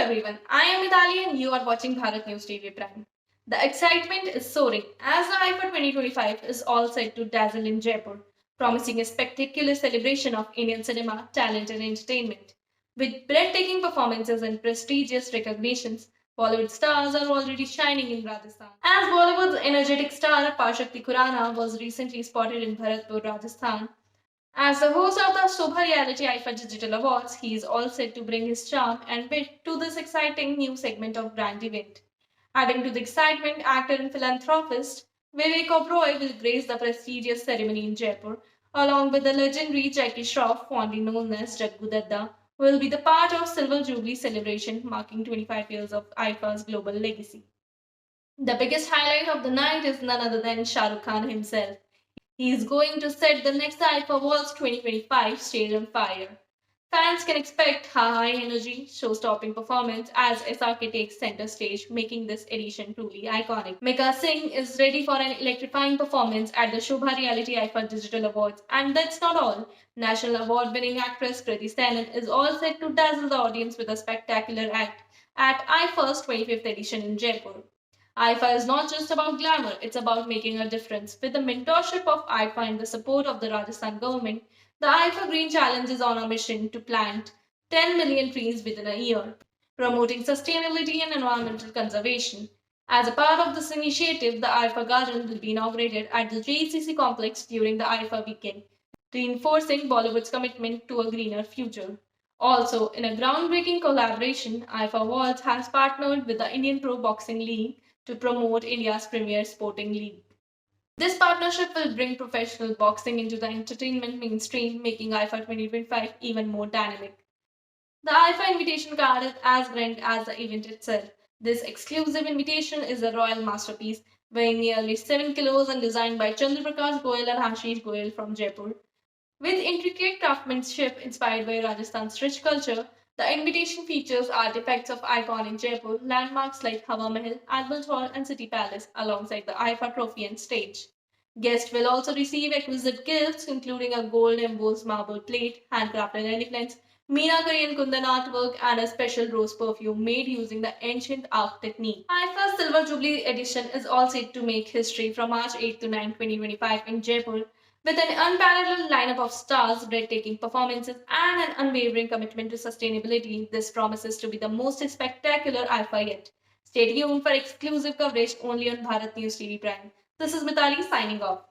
everyone, I am Mitali and you are watching Bharat News TV Prime. The excitement is soaring as the IFA 2025 is all set to dazzle in Jaipur, promising a spectacular celebration of Indian cinema, talent and entertainment. With breathtaking performances and prestigious recognitions, Bollywood stars are already shining in Rajasthan. As Bollywood's energetic star Pashakti Khurana was recently spotted in Bharatpur, Rajasthan, as the host of the Shobha Reality IFA Digital Awards, he is all set to bring his charm and wit to this exciting new segment of brand event. Adding to the excitement, actor and philanthropist Vivek Oberoi will grace the prestigious ceremony in Jaipur, along with the legendary Jackie Shroff, fondly known as Jaggu Dadda, who will be the part of Silver Jubilee celebration marking 25 years of IFA's global legacy. The biggest highlight of the night is none other than Shah Rukh Khan himself. He is going to set the next IFA Awards 2025 stage on fire. Fans can expect a high energy, show stopping performance as SRK takes center stage, making this edition truly iconic. Mika Singh is ready for an electrifying performance at the Shobha Reality IFA Digital Awards. And that's not all. National Award winning actress Kriti Sanon is all set to dazzle the audience with a spectacular act at IFA's 25th edition in Jaipur. IFA is not just about glamour, it's about making a difference. With the mentorship of IFA and the support of the Rajasthan government, the IFA Green Challenge is on a mission to plant 10 million trees within a year, promoting sustainability and environmental conservation. As a part of this initiative, the IFA Garden will be inaugurated at the JCC complex during the IFA weekend, reinforcing Bollywood's commitment to a greener future. Also, in a groundbreaking collaboration, IFA Awards has partnered with the Indian Pro Boxing League to promote India's premier sporting league. This partnership will bring professional boxing into the entertainment mainstream, making IFA 2025 even more dynamic. The IFA invitation card is as grand as the event itself. This exclusive invitation is a royal masterpiece, weighing nearly 7 kilos and designed by Chandraprakash Goyal and Ashish Goyal from Jaipur. With intricate craftsmanship inspired by Rajasthan's rich culture, the invitation features artifacts of iconic Jaipur landmarks like Hawa Mahal, Albert Hall, and City Palace, alongside the IFA trophy and stage. Guests will also receive exquisite gifts, including a gold embossed marble plate, handcrafted elephants, Meenakari and Kundan artwork, and a special rose perfume made using the ancient art technique. IFA's Silver Jubilee edition is all set to make history from March 8 to 9, 2025 in Jaipur. With an unparalleled lineup of stars, breathtaking performances, and an unwavering commitment to sustainability, this promises to be the most spectacular IFA yet. Stay tuned for exclusive coverage only on Bharat News TV Prime. This is Mitali signing off.